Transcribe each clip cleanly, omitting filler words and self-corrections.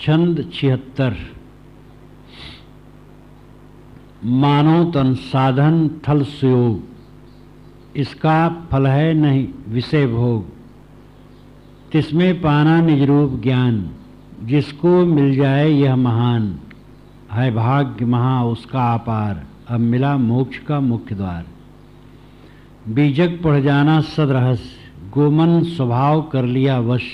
छंद 76। मानो तन साधन थल सुयोग, इसका फल है नहीं विषय भोग। तिसमें पाना निज रूप ज्ञान, जिसको मिल जाए यह महान। है भाग्य महा उसका अपार, अब मिला मोक्ष का मुख्य द्वार। बीजक पढ़ जाना सदरहस्य, गोमन स्वभाव कर लिया वश।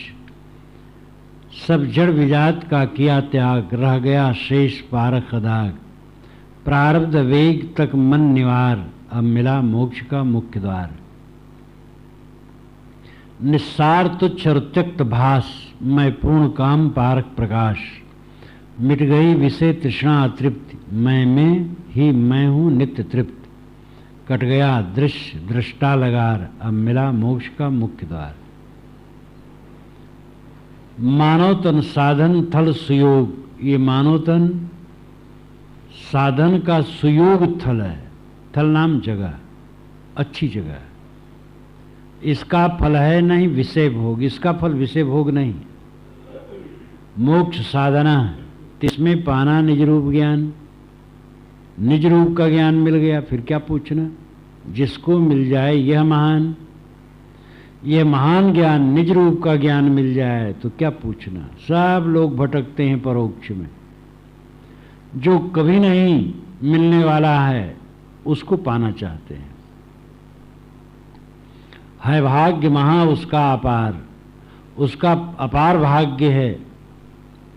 सब जड़ विजात का किया त्याग, रह गया शेष पारख अदाग। प्रारब्ध वेग तक मन निवार, अब मिला मोक्ष का मुख्य द्वार। निस्सार तुच्छ और त्यक्त भास, मैं पूर्ण काम पारक प्रकाश। मिट गई विषय तृष्णा अतृप्ति, मैं में ही मैं हूँ नित्य तृप्त। कट गया दृश्य दृष्टा लगार, अब मिला मोक्ष का मुख्य द्वार। मानव तन साधन थल सुयोग, ये मानव तन साधन का सुयोग थल है। थल नाम जगह, अच्छी जगह है। इसका फल है नहीं विषय भोग, इसका फल विषय भोग नहीं, मोक्ष साधना है। इसमें पाना निज रूप ज्ञान, निज रूप का ज्ञान मिल गया, फिर क्या पूछना। जिसको मिल जाए यह महान, यह महान ज्ञान निज रूप का ज्ञान मिल जाए तो क्या पूछना। सब लोग भटकते हैं परोक्ष में, जो कभी नहीं मिलने वाला है उसको पाना चाहते हैं। है भाग्य महा उसका अपार, उसका अपार भाग्य है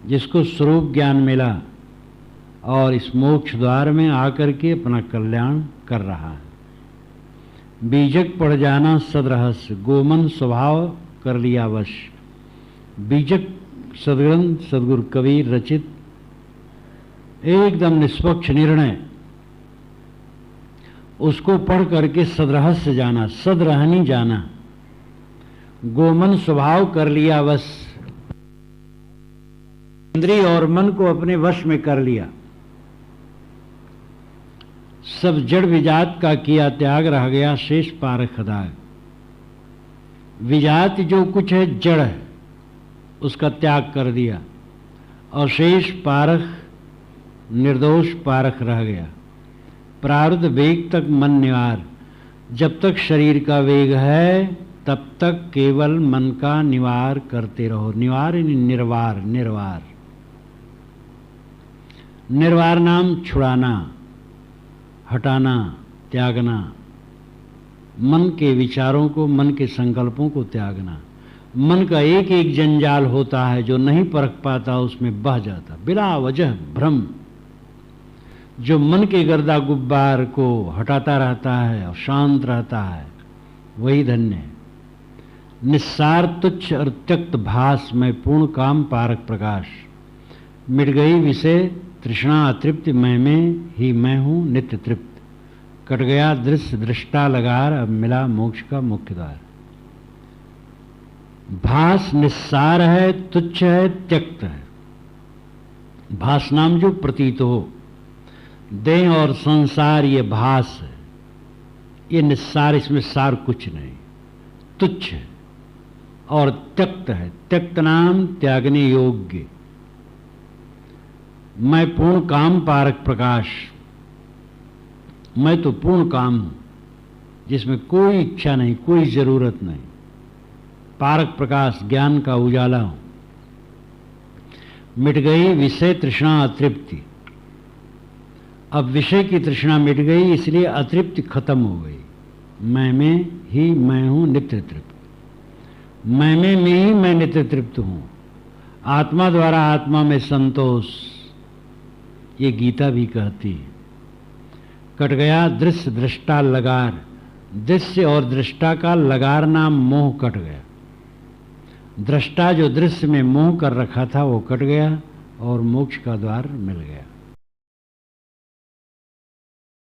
जिसको स्वरूप ज्ञान मिला और इस मोक्ष द्वार में आकर के अपना कल्याण कर रहा है। बीजक पढ़ जाना सदरहस्य, गोमन स्वभाव कर लिया वश। बीजक सदग्रंथ सदगुरु कबीर रचित एकदम निष्पक्ष निर्णय, उसको पढ़ करके सदरहस्य जाना, सदरहनी जाना। गोमन स्वभाव कर लिया वश, इंद्रिय और मन को अपने वश में कर लिया। सब जड़ विजात का किया त्याग, रह गया शेष पारख अदाग। विजात जो कुछ है जड़ है उसका त्याग कर दिया और शेष पारख निर्दोष पारख रह गया। प्रारब्ध वेग तक मन निवार, जब तक शरीर का वेग है तब तक केवल मन का निवार करते रहो। निवार निर्वार, निर्वार निर्वार नाम छुड़ाना, हटाना, त्यागना। मन के विचारों को, मन के संकल्पों को त्यागना। मन का एक एक जंजाल होता है जो नहीं परख पाता, उसमें बह जाता बिला वजह भ्रम। जो मन के गर्दा गुब्बार को हटाता रहता है और शांत रहता है वही धन्य है। निस्सार तुच्छ और त्यक्त भास, मैं पूर्ण काम पारक प्रकाश। मिट गई विषय तृष्णा अतृप्ति, मैं में ही मैं हूँ नित्य तृप्त। कट गया दृश्य दृष्टा लगार, अब मिला मोक्ष का मुख्य द्वार। भास निस्सार है, तुच्छ है, त्यक्त है। भास नाम जो प्रतीत हो, देह और संसार ये भास है, ये निस्सार, इसमें सार कुछ नहीं, तुच्छ है और त्यक्त है। त्यक्त नाम त्यागने योग्य। मैं पूर्ण काम पारक प्रकाश, मैं तो पूर्ण काम हूं जिसमें कोई इच्छा नहीं, कोई जरूरत नहीं। पारक प्रकाश, ज्ञान का उजाला हूं। मिट गई विषय तृष्णा अतृप्ति, अब विषय की तृष्णा मिट गई, इसलिए अतृप्ति खत्म हो गई। मैं में ही मैं हूं नित्य तृप्त। मैं में ही मैं नित्य तृप्त हूं। आत्मा द्वारा आत्मा में संतोष, ये गीता भी कहती है। कट गया दृश्य दृष्टा लगार, दृश्य और दृष्टा का लगार नाम मोह कट गया। दृष्टा जो दृश्य में मोह कर रखा था वो कट गया और मोक्ष का द्वार मिल गया।